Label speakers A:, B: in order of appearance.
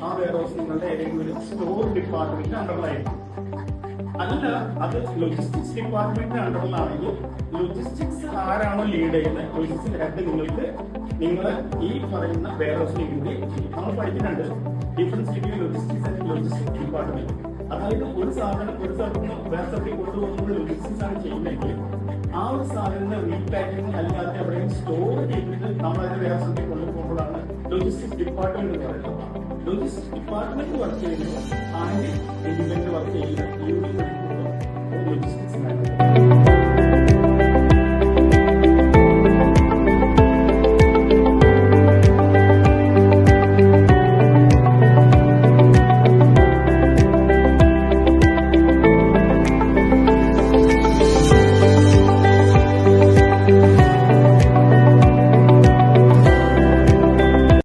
A: ആ വെയർഹൗസ് നിങ്ങളുടെ ഏതെങ്കിലും ഒരു സ്റ്റോർ ഡിപ്പാർട്ട്മെന്റിന്റെ അണ്ടറിലായിരിക്കും. അല്ല, അത് ലോജിസ്റ്റിക്സ് ഡിപ്പാർട്ട്മെന്റിന്റെ അണ്ടറിലാണെങ്കിൽ ലോജിസ്റ്റിക്സ് ആരാണോ ലീഡ് ചെയ്യുന്നത്, ലോജിസ്റ്റിക്സ് ഹെഡ് നിങ്ങൾ ഈ പറയുന്ന വെയർഹൗസിൽ ഇൻക്ലൂഡ് ചെയ്യും. നമ്മൾ പഠിക്കുന്നുണ്ട് difference between logistics and logistics department. അതായത് ഒരു സാധനം ഒരു സ്ഥലത്ത് നിന്ന് വേറെ സ്ഥലത്തേക്ക് കൊണ്ടുപോകുന്നത് ലോജിസ്റ്റിക്സ് ആണ് ചെയ്യുന്നതെങ്കിൽ ആ ഒരു സാധനം റീപാക്കിംഗ് അല്ലാതെ എവിടെയും സ്റ്റോർ ചെയ്തിട്ട് നമ്മൾ അതിന്റെ വേറെ സ്ഥലത്തേക്ക് കൊണ്ടുപോകുമ്പോഴാണ് ലോജിസ്റ്റിക്സ് ഡിപ്പാർട്ട്മെന്റ് എന്ന് പറയുന്നത്. ലോജിസ്റ്റിക്സ് ഡിപ്പാർട്ട്മെന്റ് വർക്ക് ചെയ്യുമ്പോൾ ആണെങ്കിൽ ഇൻഡിപെൻഡന്റ് വർക്ക് ചെയ്യുന്ന ലോജിസ്റ്റിക്സ്